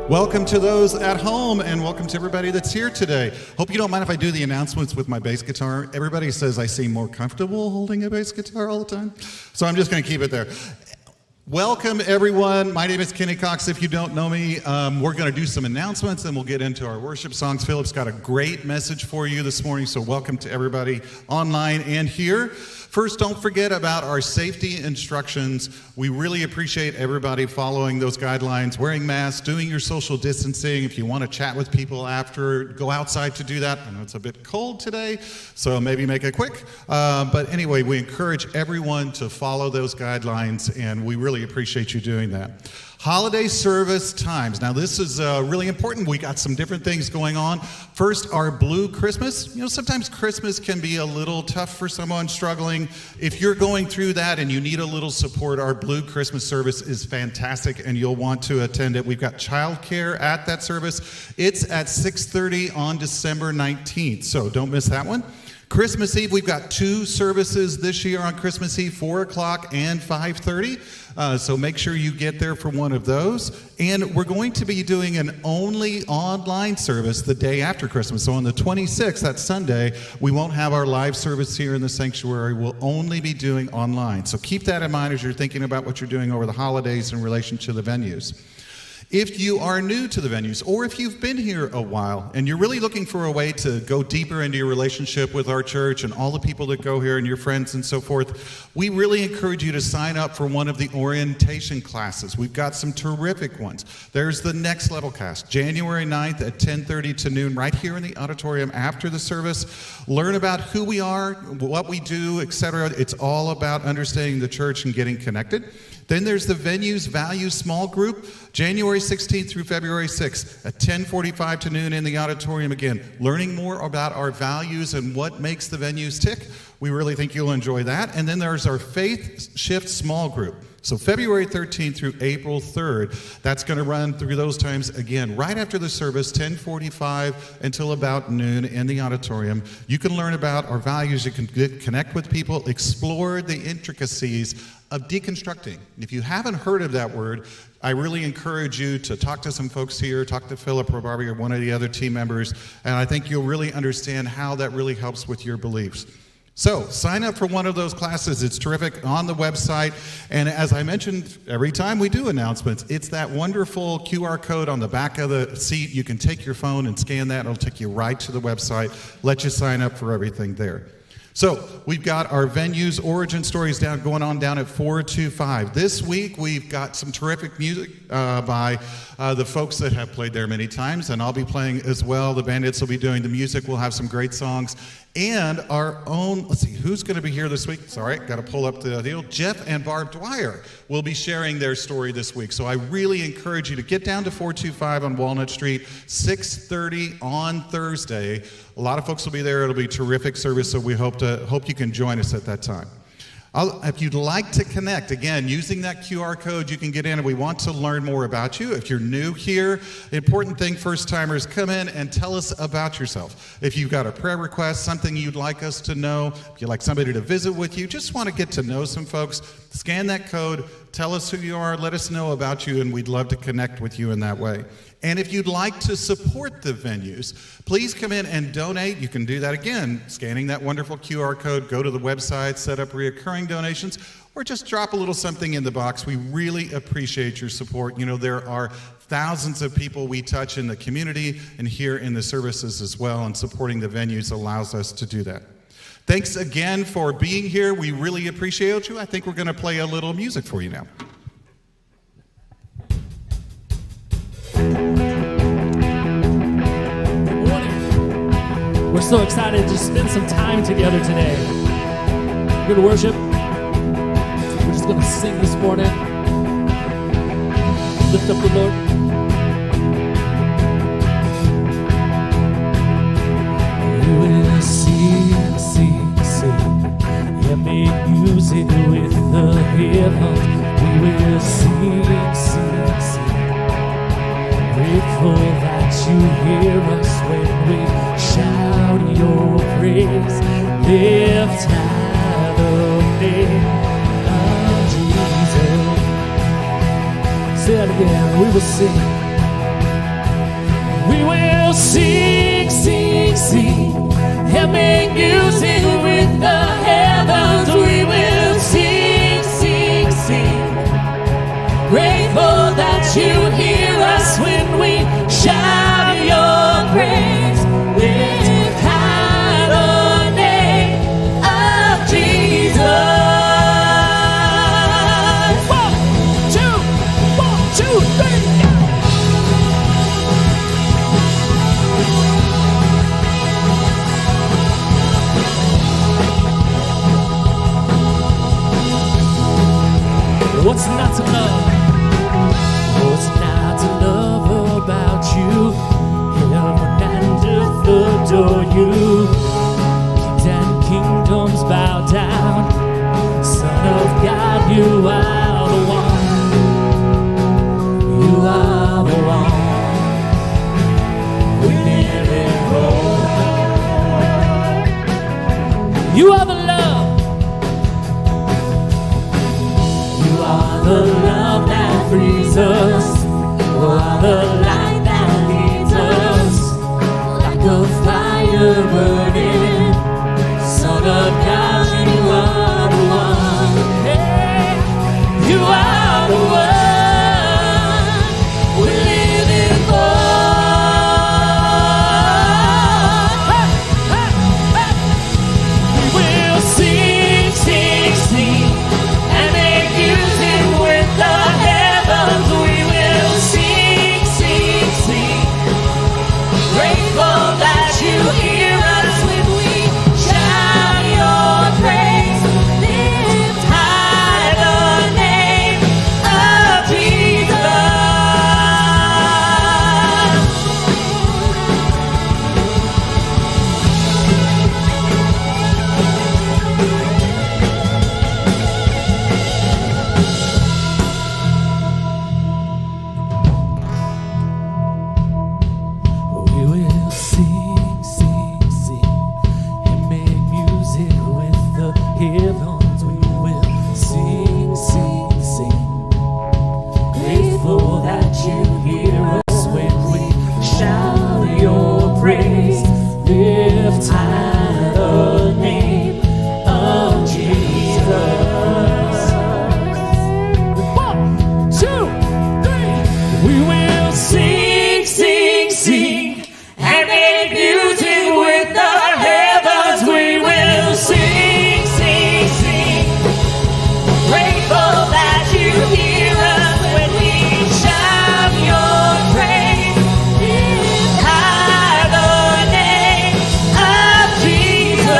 Welcome to those at home, and welcome to everybody that's here today. Hope you don't mind if I do the announcements with my bass guitar. Everybody says I seem more comfortable holding a bass guitar all the time, so I'm just going to keep it there. Welcome, everyone. My name is Kenny Cox. If you don't know me, we're going to do some announcements, and we'll get into our worship songs. Philip's got a great message for you this morning, so welcome to everybody online and here. First, don't forget about our safety instructions. We really appreciate everybody following those guidelines, wearing masks, doing your social distancing. If you want to chat with people after, go outside to do that. I know it's a bit cold today, so maybe make it quick. But anyway, we encourage everyone to follow those guidelines, and we really appreciate you doing that. Holiday service times. Now, this is really important. We got some different things going on. First, our Blue Christmas. You know, sometimes Christmas can be a little tough for someone struggling. If you're going through that and you need a little support, our Blue Christmas service is fantastic, and you'll want to attend it. We've got childcare at that service. It's at 6:30 on December 19th, so don't miss that one. Christmas Eve, we've got two services this year on Christmas Eve, 4 o'clock and 5:30. So make sure you get there for one of those. And we're going to be doing an only online service the day after Christmas. So on the 26th, that's Sunday, we won't have our live service here in the sanctuary. We'll only be doing online. So keep that in mind as you're thinking about what you're doing over the holidays in relation to the venues. If you are new to the venues, or if you've been here a while and you're really looking for a way to go deeper into your relationship with our church and all the people that go here and your friends and so forth, we really encourage you to sign up for one of the orientation classes. We've got some terrific ones. There's the Next Level class, January 9th at 10:30 to noon, right here in the auditorium after the service. Learn about who we are, what we do, etc. It's all about understanding the church and getting connected. Then there's the Venues Value Small Group, January 16th through February 6th at 10:45 to noon in the auditorium again. Learning more about our values and what makes the venues tick. We really think you'll enjoy that. And then there's our Faith Shift Small Group. So February 13th through April 3rd, that's going to run through those times again, right after the service, 10:45 until about noon in the auditorium. You can learn about our values, you can connect with people, explore the intricacies of deconstructing. If you haven't heard of that word, I really encourage you to talk to some folks here, talk to Philip or Barbie or one of the other team members, and I think you'll really understand how that really helps with your beliefs. So sign up for one of those classes. It's terrific on the website. And as I mentioned, every time we do announcements, it's that wonderful QR code on the back of the seat. You can take your phone and scan that. It'll take you right to the website, let you sign up for everything there. So we've got our venues origin stories going on down at 425. This week we've got some terrific music by the folks that have played there many times, and I'll be playing as well. The Bandits will be doing the music. We'll have some great songs. And our own, let's see, who's going to be here this week? Sorry, got to pull up the deal. Jeff and Barb Dwyer will be sharing their story this week. So I really encourage you to get down to 425 on Walnut Street, 6:30 on Thursday. A lot of folks will be there. It'll be a terrific service, so we hope you can join us at that time. If you'd like to connect, again, using that QR code, you can get in, and we want to learn more about you. If you're new here, the important thing, first-timers, come in and tell us about yourself. If you've got a prayer request, something you'd like us to know, if you'd like somebody to visit with you, just want to get to know some folks, scan that code, tell us who you are, let us know about you, and we'd love to connect with you in that way. And if you'd like to support the venues, please come in and donate. You can do that again, scanning that wonderful QR code, go to the website, set up recurring donations, or just drop a little something in the box. We really appreciate your support. You know, there are thousands of people we touch in the community and here in the services as well, and supporting the venues allows us to do that. Thanks again for being here. We really appreciate you. I think we're going to play a little music for you now. We're so excited to spend some time together today. We're going to worship. We're just going to sing this morning. Lift up the Lord. We will sing, sing, sing, and make music with the heavens. We will sing, sing, sing. Grateful that you hear us when we shout your praise. Lift high the name of Jesus. Say that again. We will sing. We will sing, sing, sing, and make music with the heavens. We will sing, sing, sing. Grateful that you hear us when we shout your praise. Lift high the name of Jesus. 1, 2, 3. What's not to love? What's not to love about you? Heaven and earth adore you. Kings and kingdoms bow down. Son of God, you are the one. You are the one. We live in hope. You are the love. The love that frees us, you are the light that leads us, like a fire burning. Son of God, you are the one. Hey, you are the one. We live in hope. Hey, hey, hey. We will sing, sing, sing, and make music with the heavens. We will sing, sing, sing. Grateful that you hear us when we shout your praise. Lift high the name of Jesus. We will sing, sing, sing, and make music with the heavens. We will sing, sing, sing. Grateful that you hear us when we shout your praise. Lift high the name of Jesus. 1, 2, 3. We will sing, sing, sing, and make music with the heavens. We will sing, sing, sing. Grateful that you hear us when we shout your praise. Lift high the name of Jesus.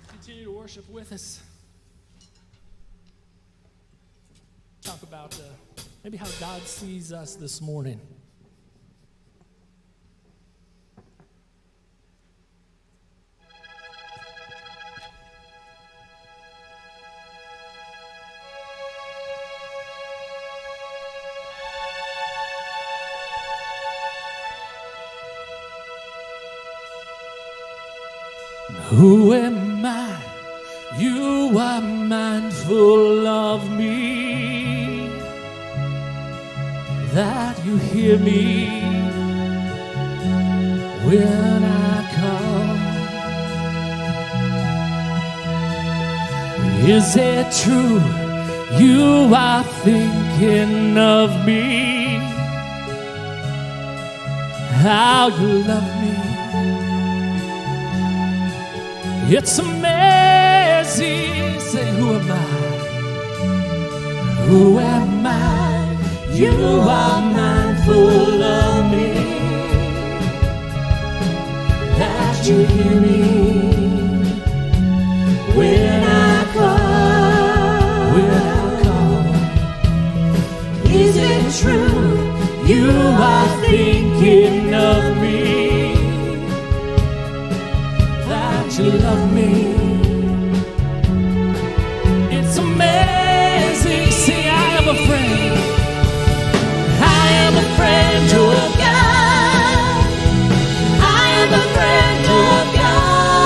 Continue to worship with us. Talk about maybe how God sees us this morning. Who am I? You are mindful of me, that you hear me when I call. Is it true you are thinking of me, how you love me? It's amazing. Say, who am I? Who am I? You are mindful of me, that you hear me when I call. When I call. Is it true you are thinking of me, you love me? It's amazing. See, I am a friend. I am a friend of God. I am a friend of God.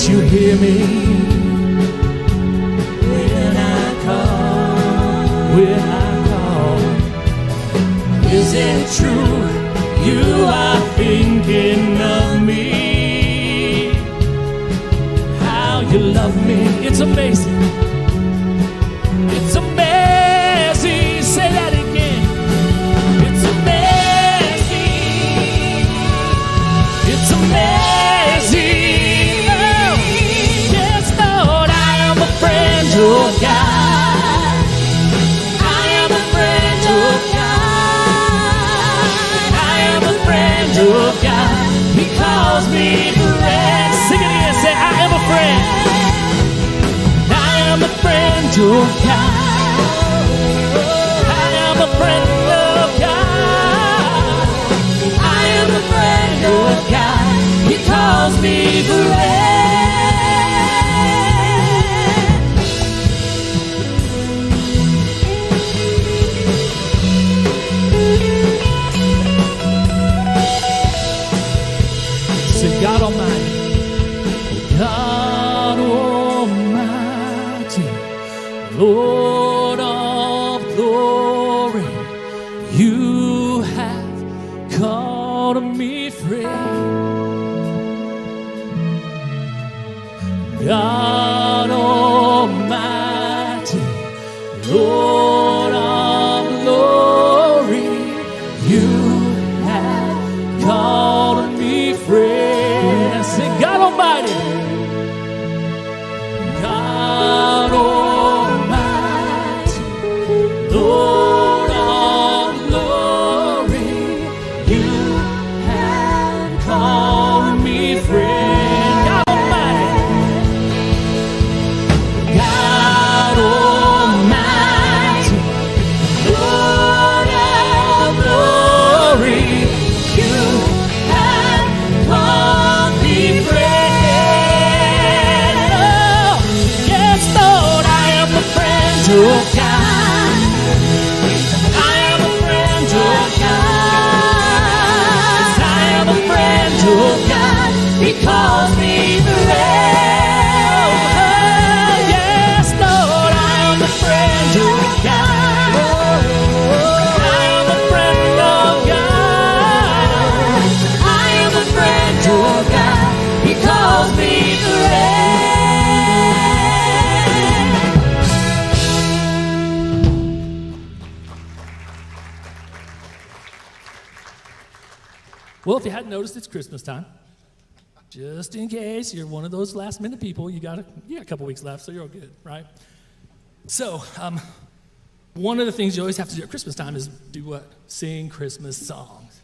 you hear me when I call? Is it true you are thinking of me? How you love me, it's amazing. It's amazing. Say that again. It's amazing. It's amazing. Oh, yes, Lord, I am a friend of God. I am a friend of God. I am a friend of God. He calls me friend. Sing it again. Say, I am a friend. I am a friend of God. I am a friend of God. I am a friend of God. He calls me friend. Say, God Almighty, God Almighty, Lord of glory, you have called me friend. God Almighty, Lord of glory, you have called me friend. Say, God Almighty, God Almighty, Lord of glory, you have called me friend. God Almighty, God Almighty, Lord of glory, you have called me friend. Oh, yes, Lord, I am a friend of God. I am a friend of God. I am a friend of God. He calls me friend. Oh, yes, Lord, I am a friend of God. I am a friend of God. I am a friend of God. He calls me friend. Well, if you hadn't noticed, it's Christmas time. Just in case you're one of those last minute people, you got a couple weeks left, so you're all good, right? So, one of the things you always have to do at Christmas time is do what? Sing Christmas songs.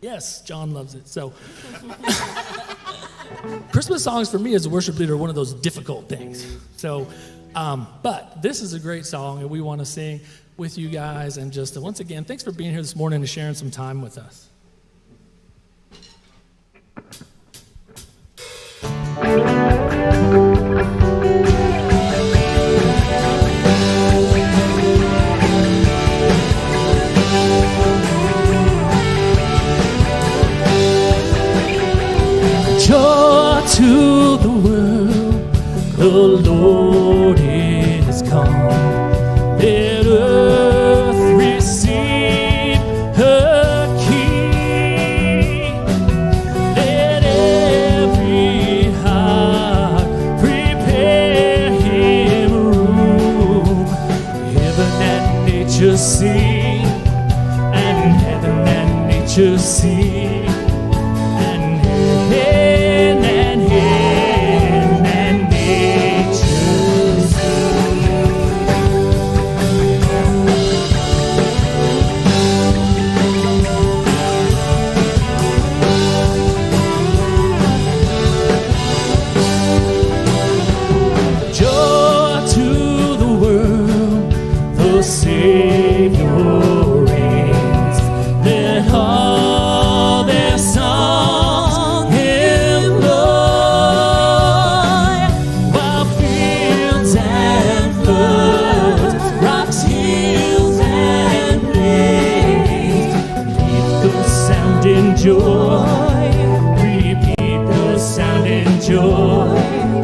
Yes, John loves it. So, Christmas songs for me as a worship leader are one of those difficult things. So, but this is a great song, and we want to sing with you guys. And just once again, thanks for being here this morning and sharing some time with us. Joy to the world, the Lord is come. Let earth receive her King. Let every heart prepare him room. Heaven and nature sing, and heaven and nature sing. Joy, repeat the sound in joy.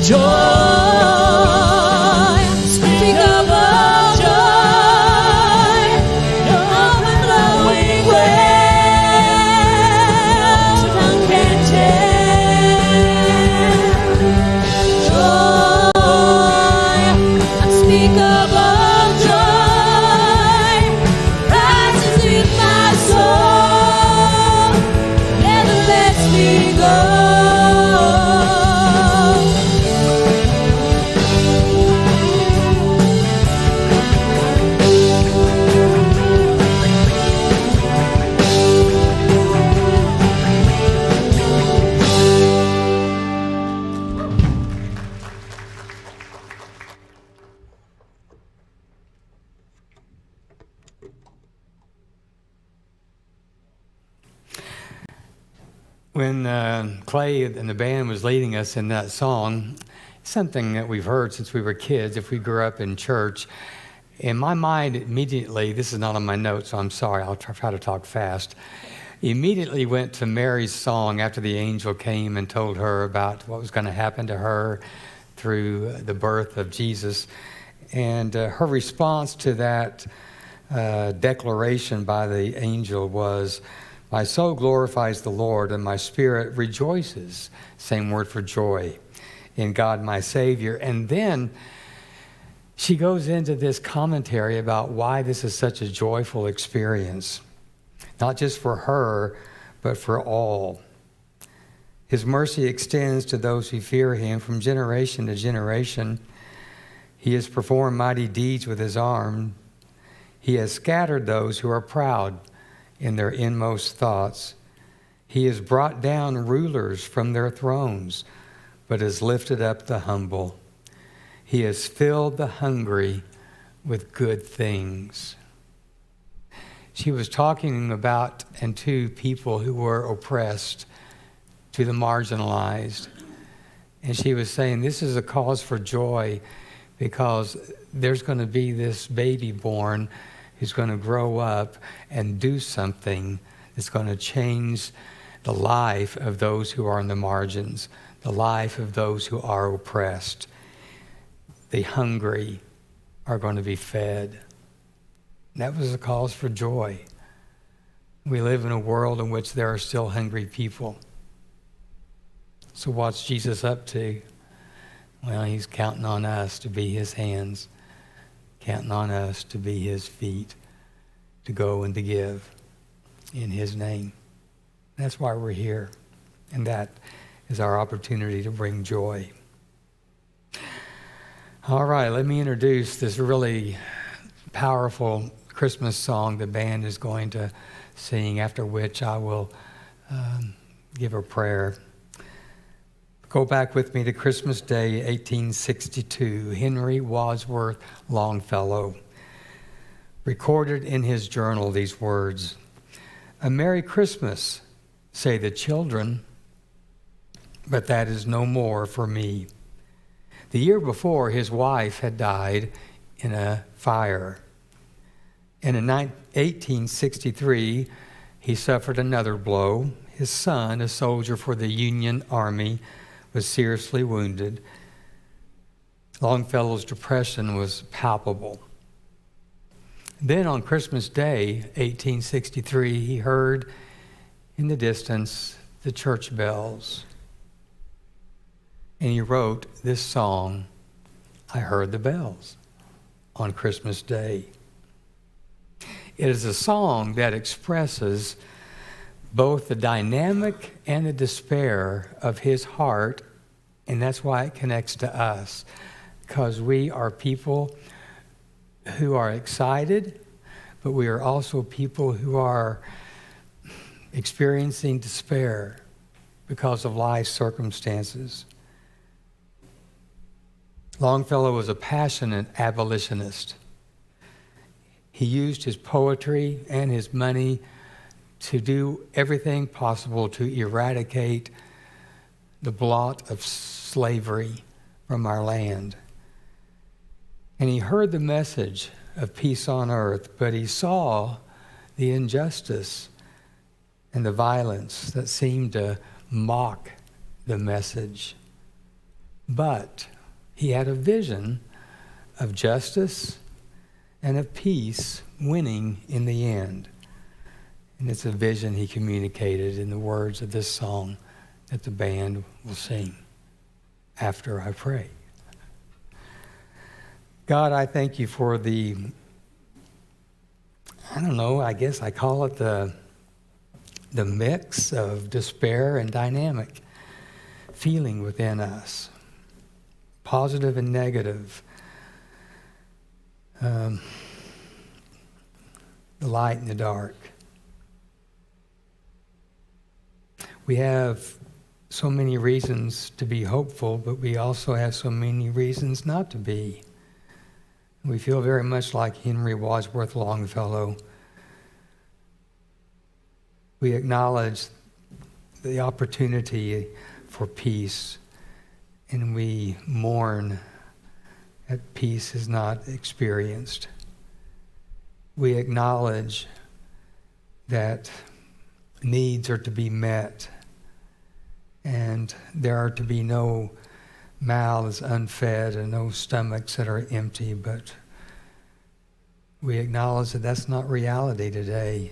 joy, unspeakable joy, overflowing well, tongue can tell. Joy, unspeakable joy, rises in my soul, never lets me go. When Clay and the band was leading us in that song, something that we've heard since we were kids, if we grew up in church, in my mind immediately, this is not on my notes, so I'm sorry, I'll try to talk fast, immediately went to Mary's song after the angel came and told her about what was going to happen to her through the birth of Jesus. And her response to that declaration by the angel was, "My soul glorifies the Lord, and my spirit rejoices," same word for joy, "in God my Savior." And then she goes into this commentary about why this is such a joyful experience, not just for her, but for all. His mercy extends to those who fear him from generation to generation. He has performed mighty deeds with his arm. He has scattered those who are proud in their inmost thoughts. He has brought down rulers from their thrones, but has lifted up the humble. He has filled the hungry with good things. She was talking about and to people who were oppressed, to the marginalized. And she was saying this is a cause for joy because there's going to be this baby born who's going to grow up and do something that's going to change the life of those who are on the margins, the life of those who are oppressed. The hungry are going to be fed. That was a cause for joy. We live in a world in which there are still hungry people. So what's Jesus up to? Well, he's counting on us to be his hands, counting on us to be his feet, to go and to give in his name. That's why we're here. And that is our opportunity to bring joy. All right, let me introduce this really powerful Christmas song the band is going to sing, after which I will give a prayer. Go back with me to Christmas Day, 1862. Henry Wadsworth Longfellow recorded in his journal these words: "A Merry Christmas, say the children, but that is no more for me." The year before, his wife had died in a fire. And in 1863, he suffered another blow. His son, a soldier for the Union Army, was seriously wounded. Longfellow's depression was palpable. Then on Christmas Day, 1863, he heard in the distance the church bells. And he wrote this song, "I Heard the Bells on Christmas Day." It is a song that expresses both the dynamic and the despair of his heart, and that's why it connects to us, because we are people who are excited, but we are also people who are experiencing despair because of life's circumstances. Longfellow was a passionate abolitionist. He used his poetry and his money to do everything possible to eradicate the blot of slavery from our land. And he heard the message of peace on earth, but he saw the injustice and the violence that seemed to mock the message. But he had a vision of justice and of peace winning in the end. And it's a vision he communicated in the words of this song that the band will sing after I pray. God, I thank you for I guess I call it the mix of despair and dynamic feeling within us, positive and negative, the light and the dark. We have so many reasons to be hopeful, but we also have so many reasons not to be. We feel very much like Henry Wadsworth Longfellow. We acknowledge the opportunity for peace, and we mourn that peace is not experienced. We acknowledge that needs are to be met, and there are to be no mouths unfed and no stomachs that are empty, but we acknowledge that that's not reality today.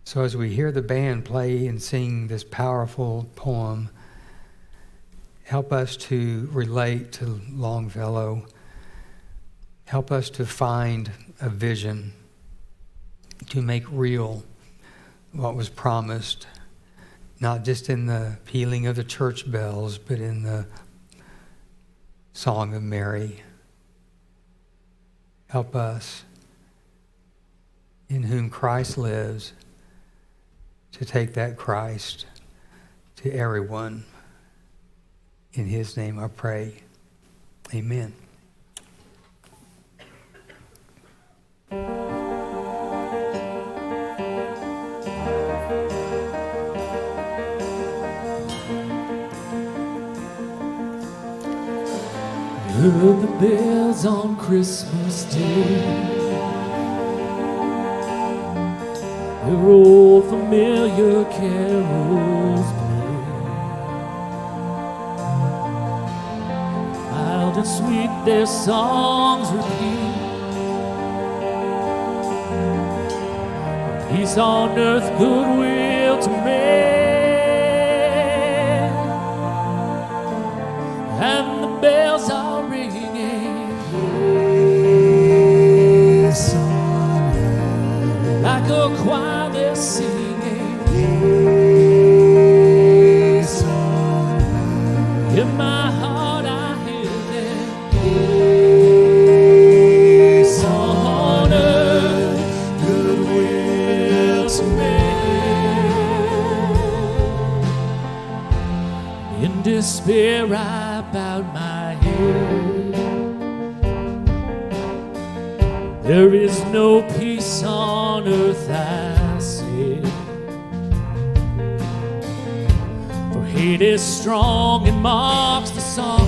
So as we hear the band play and sing this powerful poem, help us to relate to Longfellow. Help us to find a vision, to make real what was promised, not just in the pealing of the church bells, but in the Song of Mary. Help us, in whom Christ lives, to take that Christ to everyone. In his name I pray. Amen. Heard the bells on Christmas Day. Their old familiar carols play. Mild and sweet their songs repeat. Peace on earth, goodwill to men. And the bells are ringing. Yes, like a choir they're singing. Yes, in my heart I hear them. Yes, on earth, goodwill to men. In despair I bowed my head. There is no peace on earth, I said. For hate is strong and mocks the song.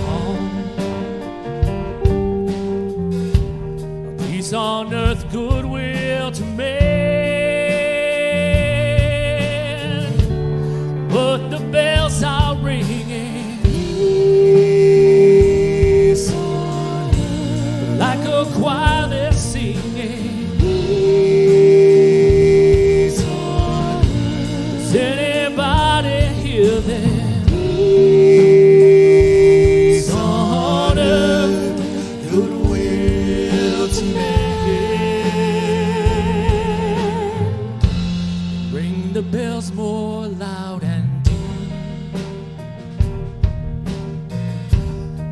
Peace on earth, goodwill to men. But the bells are ringing. Yes, like a choir they're singing. Does anybody hear them? Yes, on earth, goodwill to men. Ring the bells more loud and deep.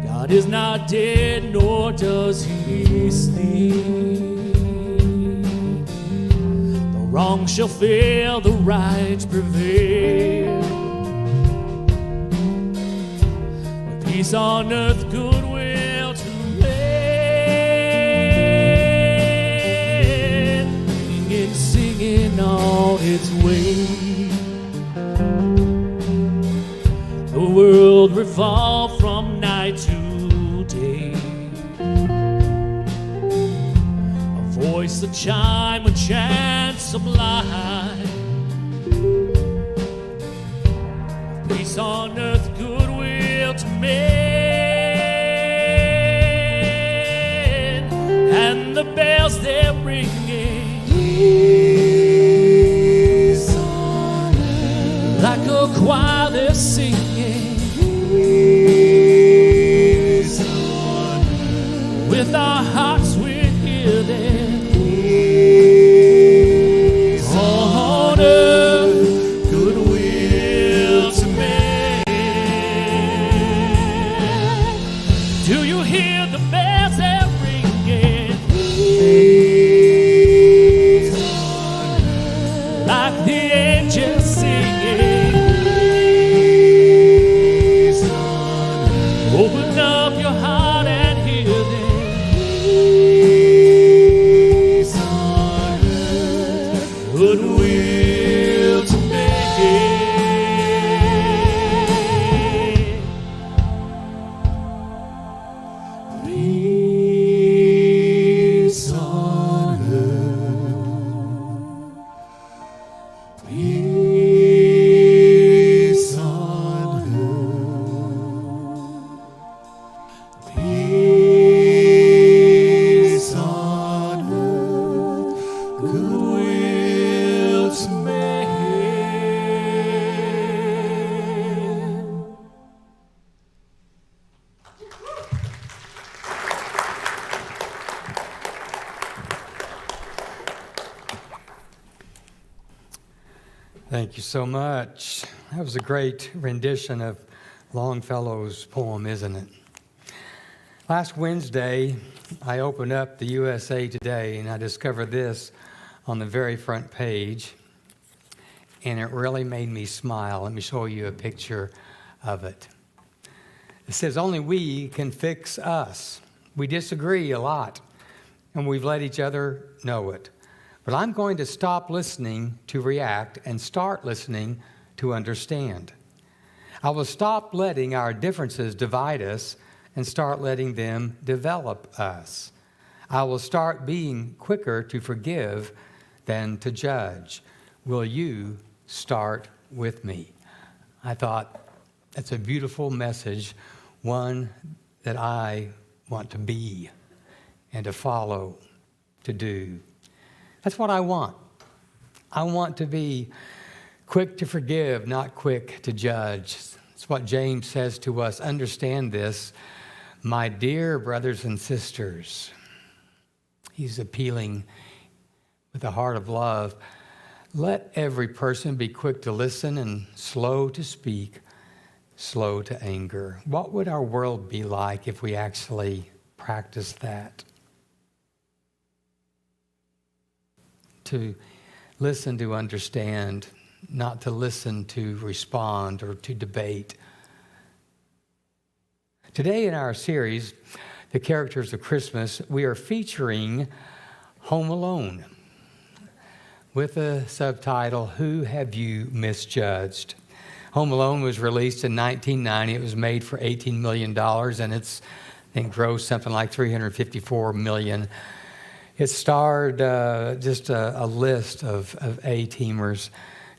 God is not dead, nor does he sleep. The wrong shall fail, the right prevail. Peace on earth, goodwill to men. Singing, singing on its way. The world revolved from night to day. A voice, a chime, a chant sublime. Peace on earth, goodwill goodwill to men, and the bells they're ringing is on earth. Like a choir they're singing is on earth. With our hearts we're here then on earth, goodwill to men. Do you hear the bells they're ringing? Is on earth. Like the angels singing. Is on earth. Open up your heart and hear them. Is on earth, goodwill to men. Peace on earth. Peace on earth. Peace on earth, goodwill to men. Thank you so much. That was a great rendition of Longfellow's poem, isn't it? Last Wednesday, I opened up the USA Today and I discovered this on the very front page, and it really made me smile. Let me show you a picture of it. It says, "Only we can fix us. We disagree a lot, and we've let each other know it. But I'm going to stop listening to react and start listening to understand. I will stop letting our differences divide us and start letting them develop us. I will start being quicker to forgive than to judge. Will you start with me?" I thought that's a beautiful message, one that I want to be and to follow, to do. That's what I want. I want to be quick to forgive, not quick to judge. It's what James says to us. Understand this, my dear brothers and sisters. He's appealing with a heart of love. Let every person be quick to listen and slow to speak, slow to anger. What would our world be like if we actually practiced that? To listen to understand, not to listen to respond or to debate. Today in our series, The Characters of Christmas, we are featuring Home Alone with a subtitle, Who Have You Misjudged? Home Alone was released in 1990. It was made for $18 million, and it's, I think, grossed something like $354 million. It starred just a list of A-teamers: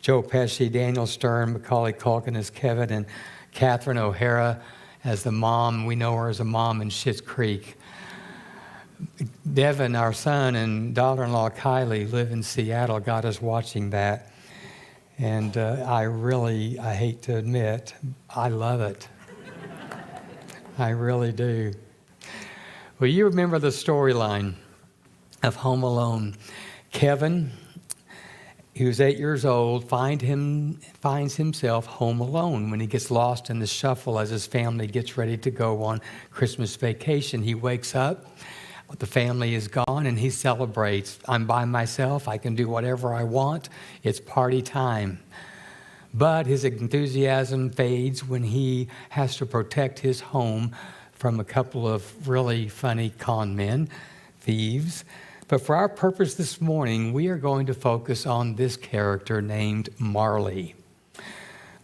Joe Pesci, Daniel Stern, Macaulay Culkin as Kevin, and Catherine O'Hara as the mom. We know her as a mom in Schitt's Creek. Devin, our son, and daughter-in-law Kylie live in Seattle, got us watching that. And I hate to admit, I love it. I really do. Well, you remember the storyline of Home Alone. Kevin, who's 8 years old, finds himself home alone when he gets lost in the shuffle as his family gets ready to go on Christmas vacation. He wakes up, the family is gone, and he celebrates. I'm by myself, I can do whatever I want, it's party time. But his enthusiasm fades when he has to protect his home from a couple of really funny con men, thieves. But for our purpose this morning, we are going to focus on this character named Marley.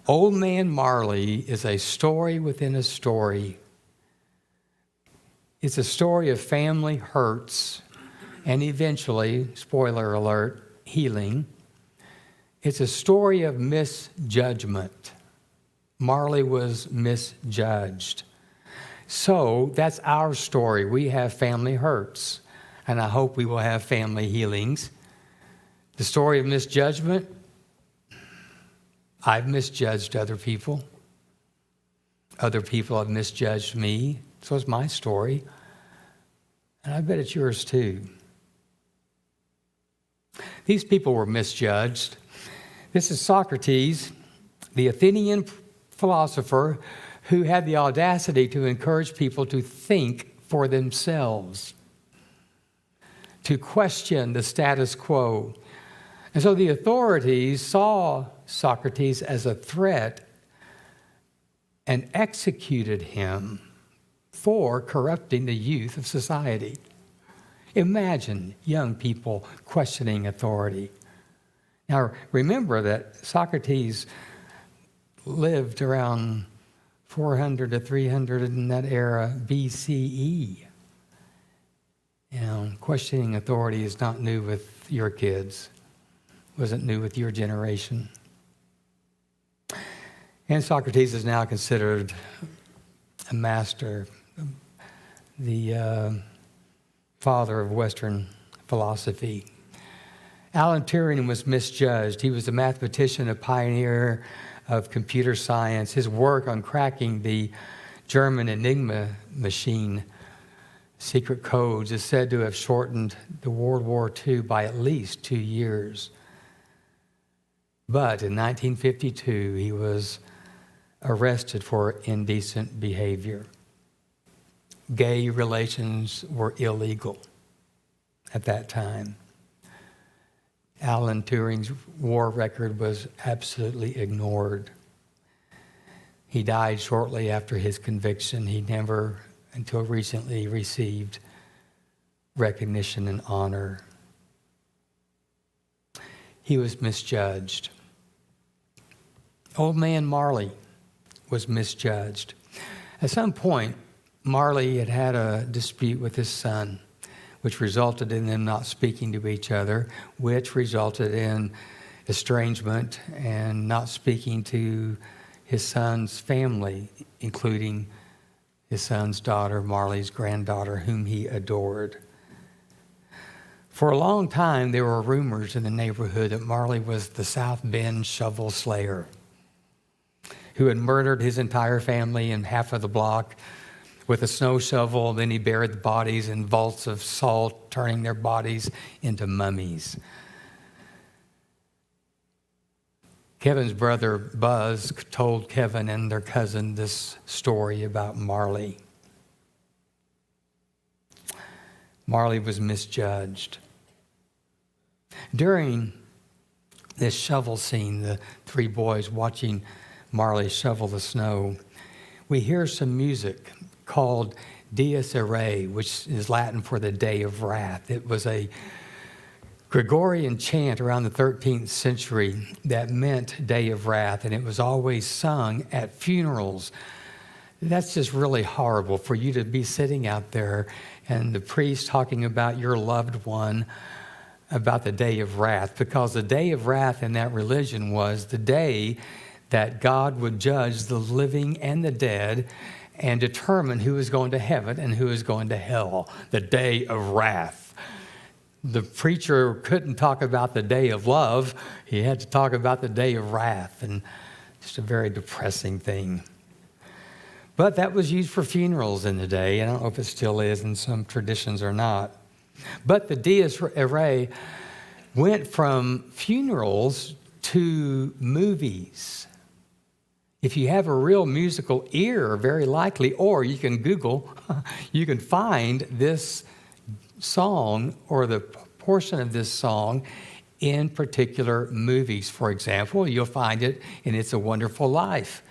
Old Man Marley is a story within a story. It's a story of family hurts and eventually, spoiler alert, healing. It's a story of misjudgment. Marley was misjudged. So that's our story. We have family hurts, and I hope we will have family healings. The story of misjudgment, I've misjudged other people. Other people have misjudged me. So it's my story. And I bet it's yours too. These people were misjudged. This is Socrates, the Athenian philosopher who had the audacity to encourage people to think for themselves, to question the status quo. And so the authorities saw Socrates as a threat and executed him for corrupting the youth of society. Imagine young people questioning authority. Now, remember that Socrates lived around 400 to 300 in that era BCE. You know, questioning authority is not new with your kids. Wasn't new with your generation. And Socrates is now considered a master, the father of Western philosophy. Alan Turing was misjudged. He was a mathematician, a pioneer of computer science. His work on cracking the German Enigma machine secret codes is said to have shortened the World War II by at least 2 years. But in 1952, he was arrested for indecent behavior. Gay relations were illegal at that time. Alan Turing's war record was absolutely ignored. He died shortly after his conviction. He never, until recently, received recognition and honor. He was misjudged. Old man Marley was misjudged. At some point, Marley had had a dispute with his son, which resulted in them not speaking to each other, which resulted in estrangement and not speaking to his son's family, including his son's daughter, Marley's granddaughter, whom he adored. For a long time, there were rumors in the neighborhood that Marley was the South Bend shovel slayer who had murdered his entire family and half of the block with a snow shovel. Then he buried the bodies in vaults of salt, turning their bodies into mummies. Kevin's brother Buzz told Kevin and their cousin this story about Marley. Marley was misjudged. During this shovel scene, the three boys watching Marley shovel the snow, we hear some music called Dies Irae, which is Latin for the Day of Wrath. It was a Gregorian chant around the 13th century that meant Day of Wrath, and it was always sung at funerals. That's just really horrible for you to be sitting out there and the priest talking about your loved one about the Day of Wrath, because the Day of Wrath in that religion was the day that God would judge the living and the dead and determine who is going to heaven and who is going to hell, the Day of Wrath. The preacher couldn't talk about the day of love. He had to talk about the day of wrath, and just a very depressing thing. But that was used for funerals in the day. I don't know if it still is in some traditions or not. But the Dies Irae went from funerals to movies. If you have a real musical ear, very likely, or you can Google, you can find this song or the portion of this song in particular movies. For example, you'll find it in It's a Wonderful Life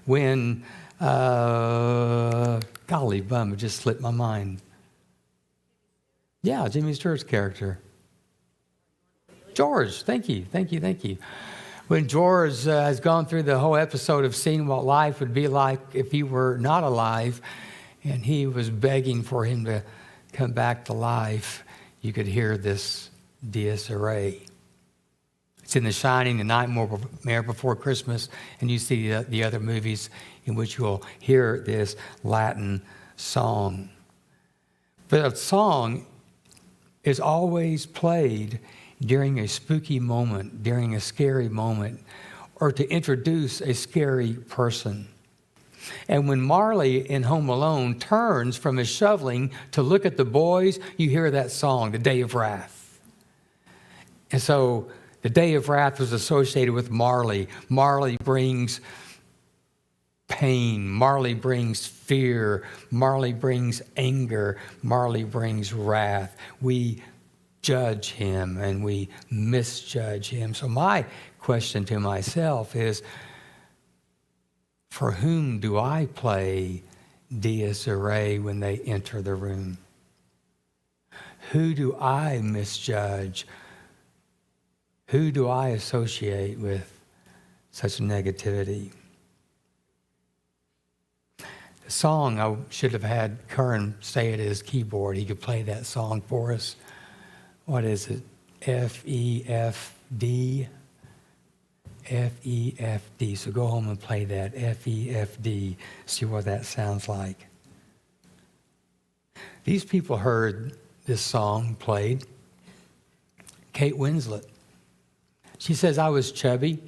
when, golly bum, it just slipped my mind. Yeah, Jimmy Stewart's character. George, thank you. When George has gone through the whole episode of seeing what life would be like if he were not alive, and he was begging for him to come back to life, you could hear this Dies Irae. It's in The Shining, The Nightmare Before Christmas, and you see the other movies in which you'll hear this Latin song. But a song is always played during a spooky moment, during a scary moment, or to introduce a scary person. And when Marley in Home Alone turns from his shoveling to look at the boys, you hear that song, The Day of Wrath. And so the Day of Wrath was associated with Marley. Marley brings pain. Marley brings fear. Marley brings anger. Marley brings wrath. We judge him and we misjudge him. So my question to myself is, for whom do I play Dies Irae when they enter the room? Who do I misjudge? Who do I associate with such negativity? The song, I should have had Curran say it at his keyboard. He could play that song for us. What is it? F-E-F-D? F-E-F-D. So go home and play that. F-E-F-D. See what that sounds like. These people heard this song played. Kate Winslet. She says, I was chubby.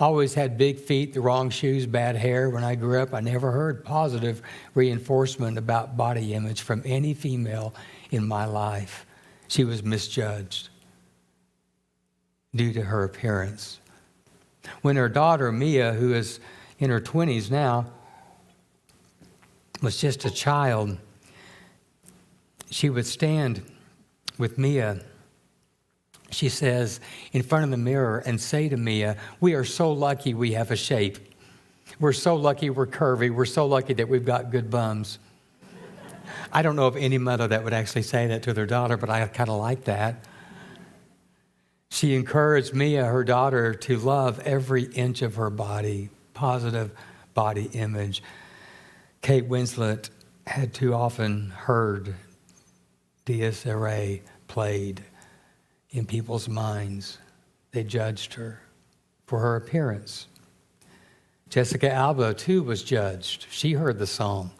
Always had big feet, the wrong shoes, bad hair. When I grew up, I never heard positive reinforcement about body image from any female in my life. She was misjudged due to her appearance. When her daughter, Mia, who is in her 20s now, was just a child, she would stand with Mia, she says, in front of the mirror and say to Mia, we are so lucky we have a shape. We're so lucky we're curvy. We're so lucky that we've got good bums. I don't know of any mother that would actually say that to their daughter, but I kind of like that. She encouraged Mia, her daughter, to love every inch of her body, positive body image. Kate Winslet had too often heard Dies Irae played in people's minds. They judged her for her appearance. Jessica Alba, too, was judged. She heard the song.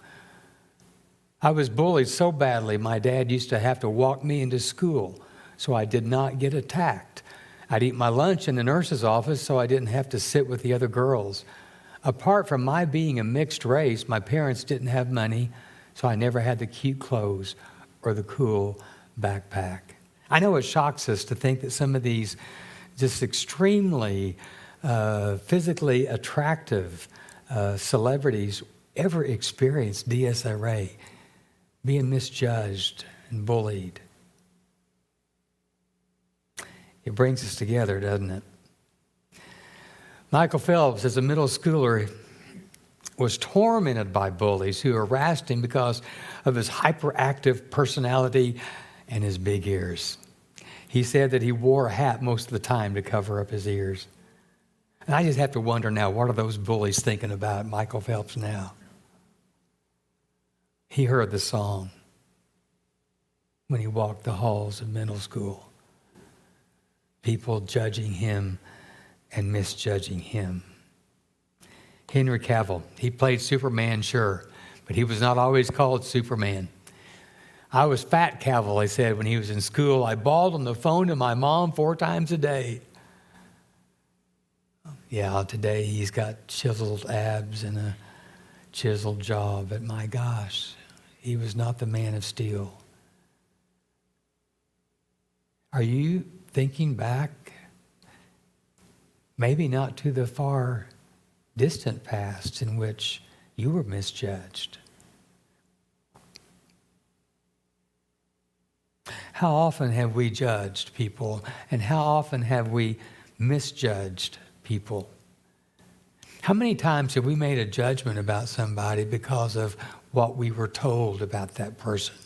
I was bullied so badly, my dad used to have to walk me into school so I did not get attacked. I'd eat my lunch in the nurse's office so I didn't have to sit with the other girls. Apart from my being a mixed race, my parents didn't have money, so I never had the cute clothes or the cool backpack. I know it shocks us to think that some of these just extremely physically attractive celebrities ever experienced Dies Irae, being misjudged and bullied. It brings us together, doesn't it? Michael Phelps, as a middle schooler, was tormented by bullies who harassed him because of his hyperactive personality and his big ears. He said that he wore a hat most of the time to cover up his ears. And I just have to wonder now, what are those bullies thinking about Michael Phelps now? He heard the song when he walked the halls of middle school. People judging him and misjudging him. Henry Cavill, he played Superman, sure, but he was not always called Superman. I was Fat Cavill, he said, when he was in school. I bawled on the phone to my mom 4 times a day. Yeah, today he's got chiseled abs and a chiseled jaw, but my gosh, he was not the man of steel. Are you thinking back, maybe not to the far distant past in which you were misjudged? How often have we judged people, and how often have we misjudged people? How many times have we made a judgment about somebody because of what we were told about that person?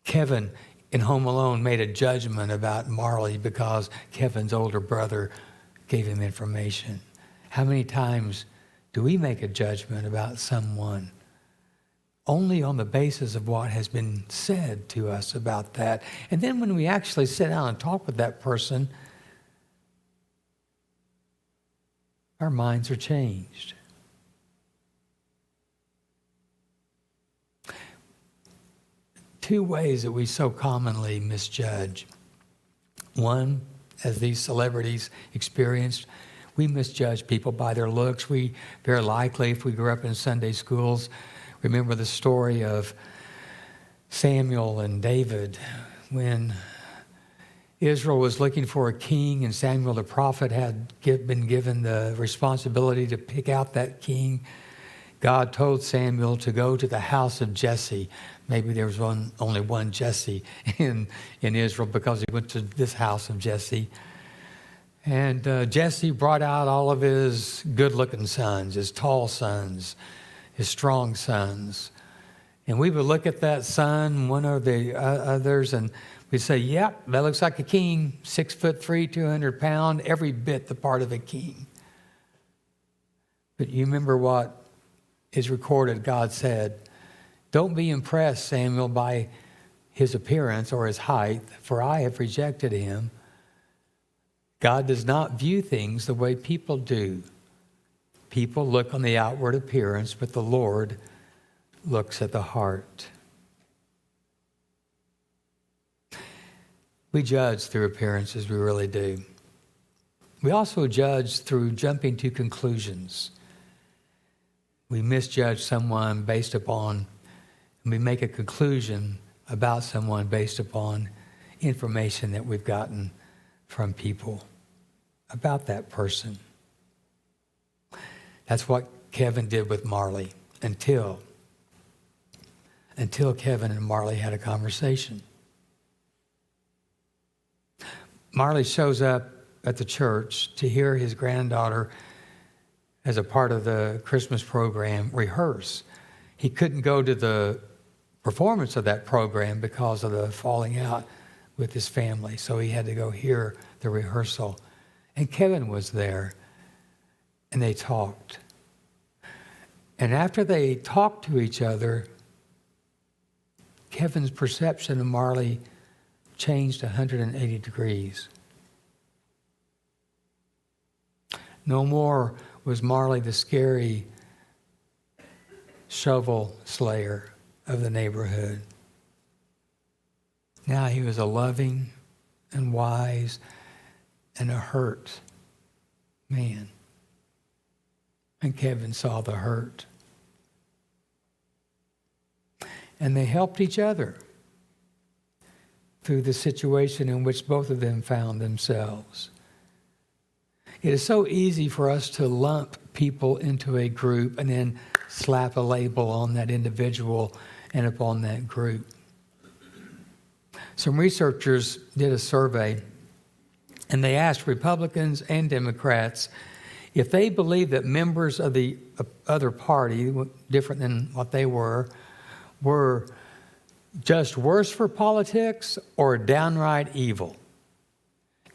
Kevin in Home Alone made a judgment about Marley because Kevin's older brother gave him information. How many times do we make a judgment about someone only on the basis of what has been said to us about that? And then when we actually sit down and talk with that person, our minds are changed. Two ways that we so commonly misjudge. One, as these celebrities experienced, we misjudge people by their looks. We very likely, if we grew up in Sunday schools, remember the story of Samuel and David when Israel was looking for a king, and Samuel the prophet had been given the responsibility to pick out that king. God told Samuel to go to the house of Jesse. Maybe there was only one Jesse in Israel, because he went to this house of Jesse. And Jesse brought out all of his good-looking sons, his tall sons, his strong sons. And we would look at that son, one of the others, and we'd say, yep, that looks like a king, 6'3", 200 pounds, every bit the part of a king. But you remember what is recorded. God said, don't be impressed, Samuel, by his appearance or his height, for I have rejected him. God does not view things the way people do. People look on the outward appearance, but the Lord looks at the heart. We judge through appearances, we really do. We also judge through jumping to conclusions. We misjudge someone based upon, and we make a conclusion about someone based upon information that we've gotten from people about that person. That's what Kevin did with Marley until Kevin and Marley had a conversation. Marley shows up at the church to hear his granddaughter, as a part of the Christmas program, rehearse. He couldn't go to the performance of that program because of the falling out with his family, so he had to go hear the rehearsal. And Kevin was there, and they talked. And after they talked to each other, Kevin's perception of Marley changed 180 degrees. No more was Marley the scary shovel slayer of the neighborhood. Now he was a loving and wise and a hurt man. And Kevin saw the hurt. And they helped each other through the situation in which both of them found themselves. It is so easy for us to lump people into a group and then slap a label on that individual and upon that group. Some researchers did a survey, and they asked Republicans and Democrats if they believed that members of the other party, different than what they were just worse for politics or downright evil.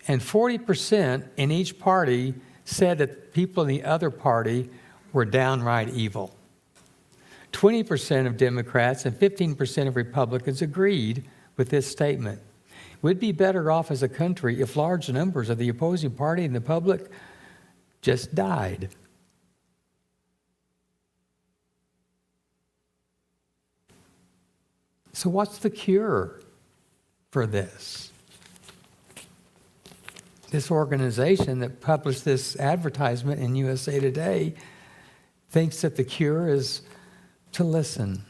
And 40% in each party said that people in the other party were downright evil. 20% of Democrats and 15% of Republicans agreed with this statement. We'd be better off as a country if large numbers of the opposing party and the public just died. So what's the cure for this? This organization that published this advertisement in USA Today thinks that the cure is to listen.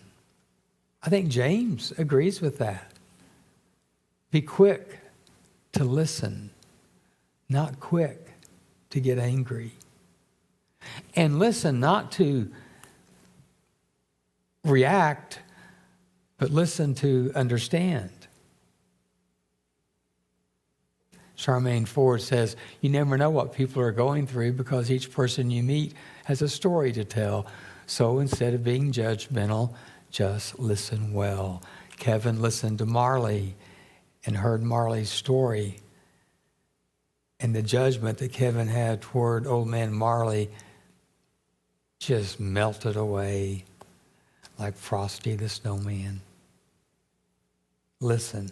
I think James agrees with that. Be quick to listen, not quick to get angry. And listen not to react, but listen to understand. Charmaine Ford says, you never know what people are going through because each person you meet has a story to tell. So instead of being judgmental, just listen well. Kevin listened to Marley and heard Marley's story. And the judgment that Kevin had toward old man Marley just melted away like Frosty the Snowman. Listen.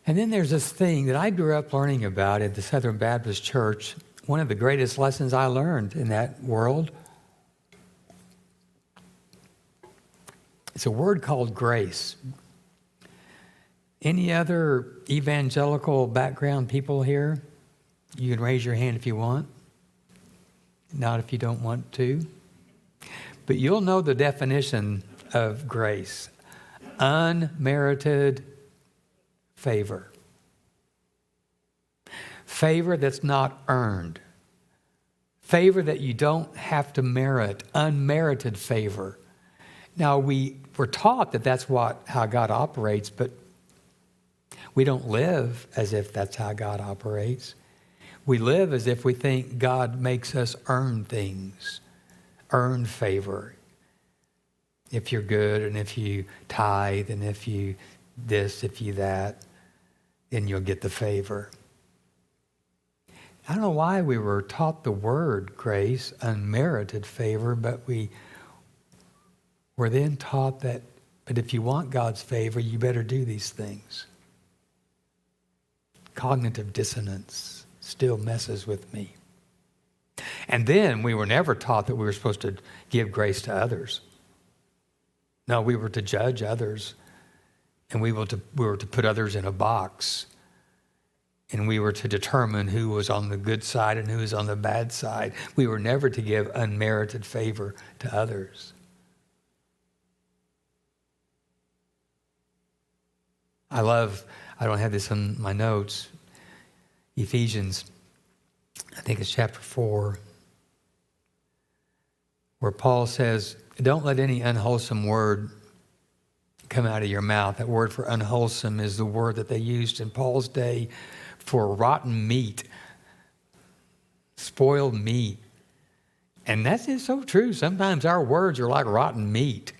And then there's this thing that I grew up learning about at the Southern Baptist Church one of the greatest lessons I learned in that world. It's a word called grace. Any other evangelical background people here? You can raise your hand if you want. Not if you don't want to. But you'll know the definition of grace. Unmerited favor. Favor that's not earned. Favor that you don't have to merit. Unmerited favor. Now, we were taught that that's how God operates, but we don't live as if that's how God operates. We live as if we think God makes us earn things, earn favor. If you're good, and if you tithe, and if you this, if you that, then you'll get the favor. I don't know why we were taught the word grace, unmerited favor, but we were then taught that, but if you want God's favor, you better do these things. Cognitive dissonance still messes with me. And then we were never taught that we were supposed to give grace to others. No, we were to judge others, and we were to put others in a box, and we were to determine who was on the good side and who was on the bad side. We were never to give unmerited favor to others. I don't have this in my notes, Ephesians, I think it's chapter 4, where Paul says, don't let any unwholesome word come out of your mouth. That word for unwholesome is the word that they used in Paul's day for rotten meat, spoiled meat. And that is so true. Sometimes our words are like rotten meat,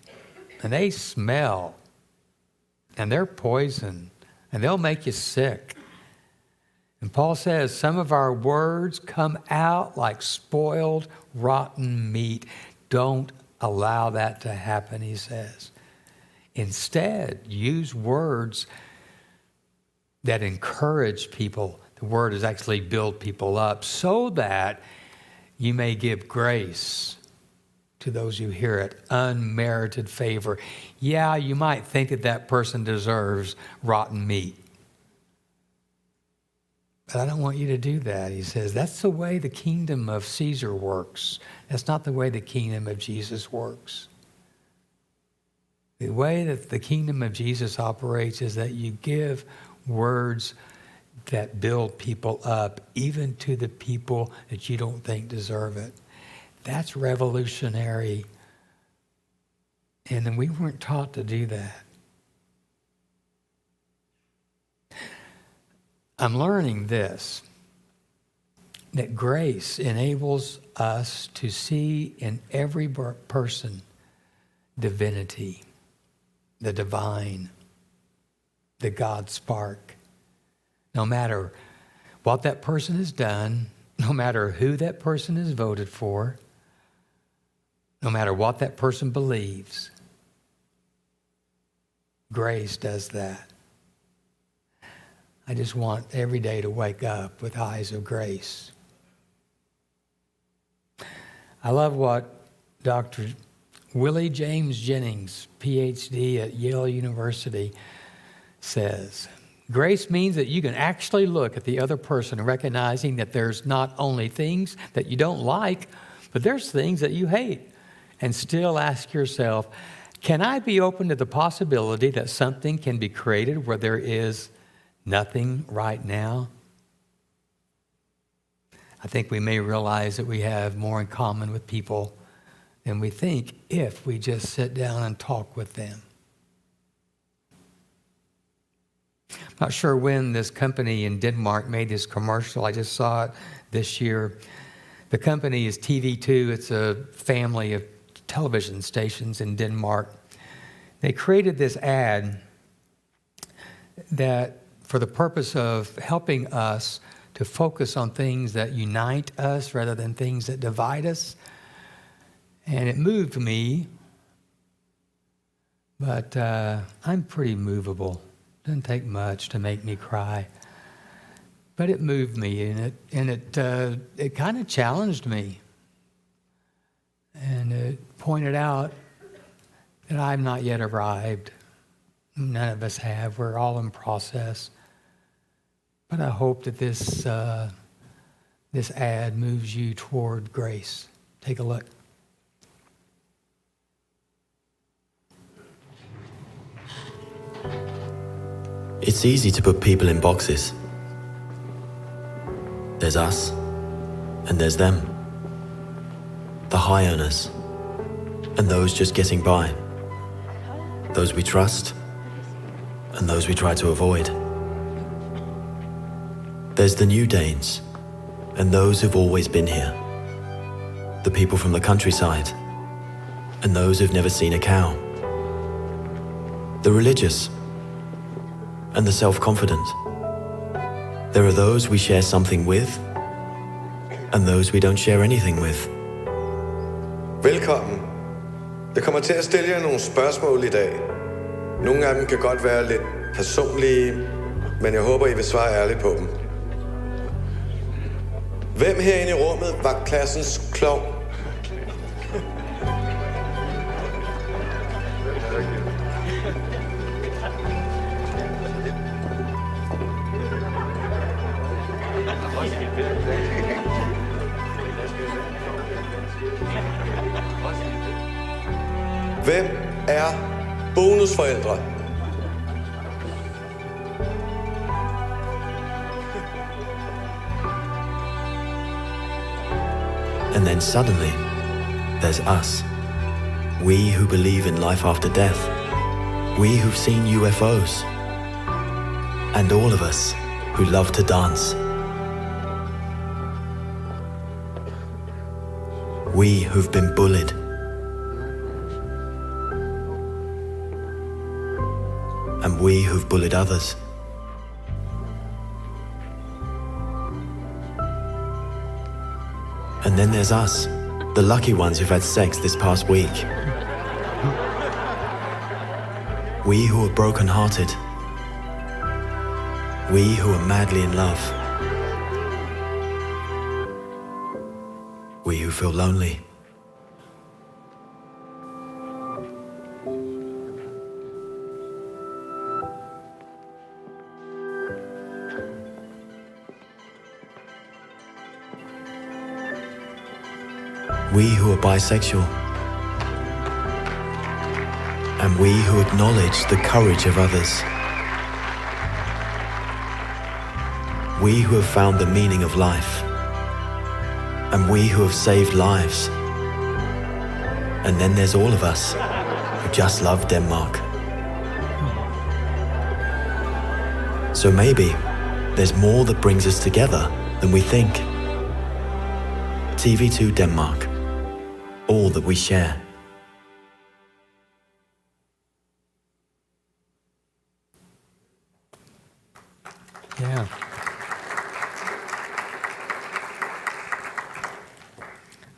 and they smell, and they're poison, and they'll make you sick. And Paul says some of our words come out like spoiled, rotten meat. Don't allow that to happen, he says. Instead, use words that encourage people. The word is actually build people up so that you may give grace to those who hear it. Unmerited favor. Yeah, you might think that person deserves rotten meat. But I don't want you to do that, he says. That's the way the kingdom of Caesar works. That's not the way the kingdom of Jesus works. The way that the kingdom of Jesus operates is that you give words that build people up, even to the people that you don't think deserve it. That's revolutionary. And then we weren't taught to do that. I'm learning this, that grace enables us to see in every person divinity, the divine, the God spark. No matter what that person has done, no matter who that person has voted for, no matter what that person believes, grace does that. I just want every day to wake up with eyes of grace. I love what Dr. Willie James Jennings, PhD at Yale University, says. Grace means that you can actually look at the other person, recognizing that there's not only things that you don't like, but there's things that you hate, and still ask yourself, can I be open to the possibility that something can be created where there is nothing right now? I think we may realize that we have more in common with people than we think if we just sit down and talk with them. I'm not sure when this company in Denmark made this commercial. I just saw it this year. The company is TV2. It's a family of television stations in Denmark. They created this ad that for the purpose of helping us to focus on things that unite us rather than things that divide us. And it moved me, but I'm pretty movable. Doesn't take much to make me cry. But it moved me, and it kind of challenged me, and it pointed out that I've not yet arrived. None of us have. We're all in process. But I hope that this ad moves you toward grace. Take a look. It's easy to put people in boxes. There's us, and there's them. The high earners, and those just getting by. Those we trust, and those we try to avoid. There's the new Danes, and those who've always been here. The people from the countryside, and those who've never seen a cow. The religious, and the self-confident. There are those we share something with, and those we don't share anything with. Velkommen. Jeg kommer til at stille jer nogle spørgsmål i dag. Nogle af dem kan godt være lidt personlige, men jeg håber, I vil svare ærligt på dem. Hvem herinde i rummet var klassens klovn? Hvem er bonusforældre? And then suddenly, there's us. We who believe in life after death. We who've seen UFOs. And all of us who love to dance. We who've been bullied. And we who've bullied others. And then there's us, the lucky ones who've had sex this past week. We who are broken-hearted. We who are madly in love. We who feel lonely. We who are bisexual. And we who acknowledge the courage of others. We who have found the meaning of life. And we who have saved lives. And then there's all of us who just love Denmark. So maybe there's more that brings us together than we think. TV2 Denmark. All that we share. Yeah.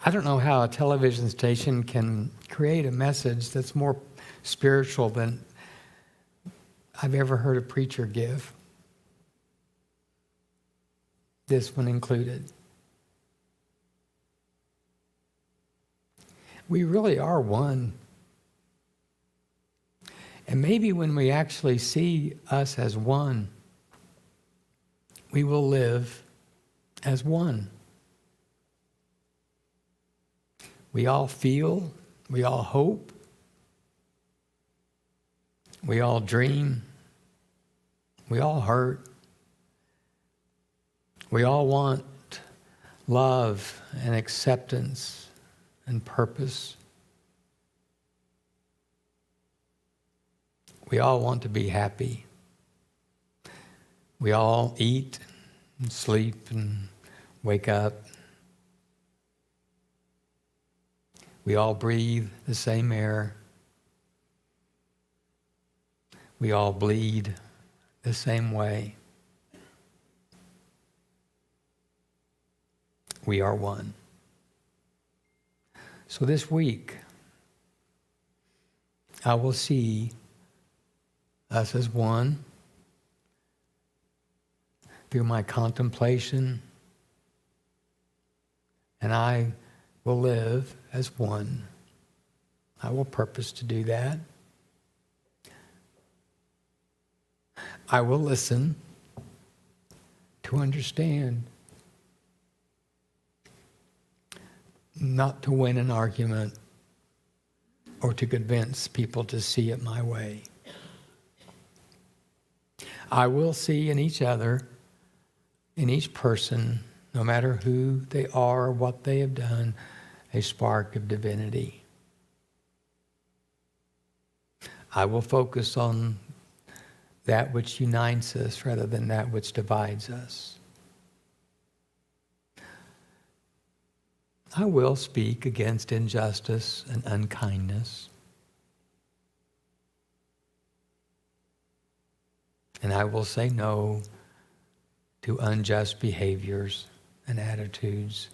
I don't know how a television station can create a message that's more spiritual than I've ever heard a preacher give. This one included. We really are one. And maybe when we actually see us as one, we will live as one. We all feel, we all hope, we all dream, we all hurt, we all want love and acceptance and purpose. We all want to be happy. We all eat and sleep and wake up. We all breathe the same air. We all bleed the same way. We are one. So this week, I will see us as one, through my contemplation, and I will live as one. I will purpose to do that. I will listen to understand, not to win an argument or to convince people to see it my way. I will see in each other, in each person, no matter who they are or what they have done, a spark of divinity. I will focus on that which unites us rather than that which divides us. I will speak against injustice and unkindness. And I will say no to unjust behaviors and attitudes,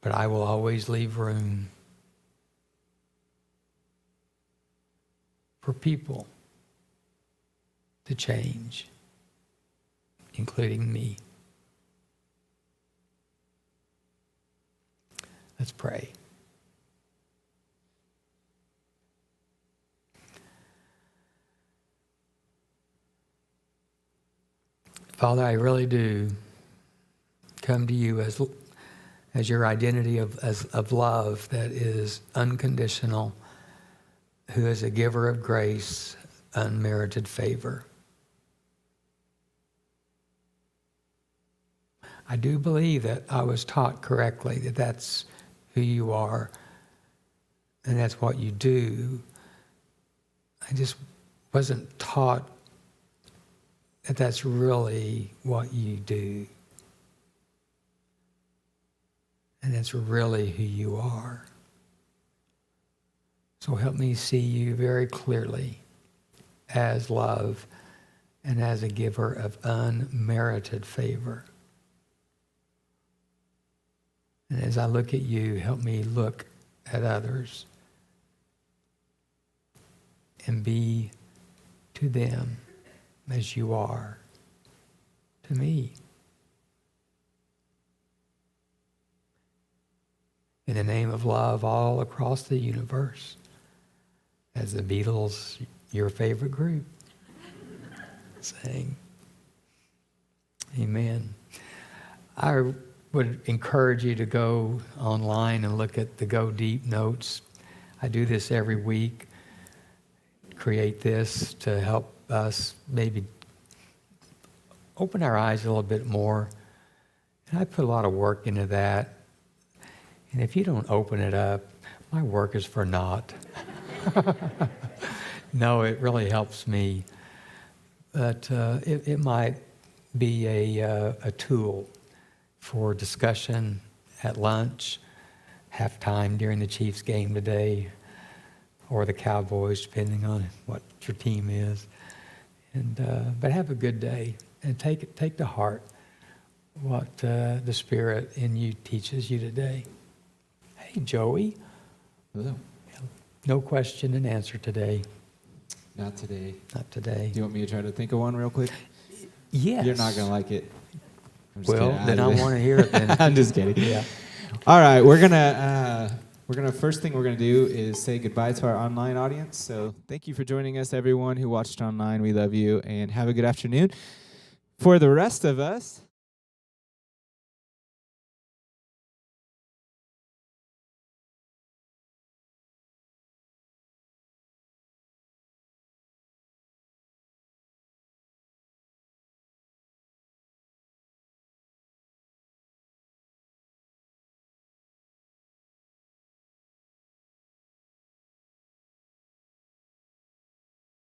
but I will always leave room for people to change, including me. Let's pray. Father, I really do come to you as your identity of love that is unconditional, who is a giver of grace, unmerited favor. I do believe that I was taught correctly that that's who you are and that's what you do. I just wasn't taught that that's really what you do. And that's really who you are. So help me see you very clearly as love and as a giver of unmerited favor. And as I look at you, help me look at others and be to them as you are to me. In the name of love all across the universe, as the Beatles, your favorite group, sang. Amen. I would encourage you to go online and look at the Go Deep notes. I do this every week, create this to help us maybe open our eyes a little bit more. And I put a lot of work into that. And if you don't open it up, my work is for naught. No, it really helps me. But it might be a tool for discussion at lunch, halftime during the Chiefs game today, or the Cowboys, depending on what your team is. And but have a good day and take to heart what the Spirit in you teaches you today. Hey, Joey. Hello. No question and answer today. Not today. Not today. Do you want me to try to think of one real quick? Yes. You're not going to like it. I'm just Well, kidding. then I want to hear it then. I'm just kidding. Yeah. All right, first thing we're gonna do is say goodbye to our online audience. So thank you for joining us, everyone who watched online. We love you and have a good afternoon. For the rest of us,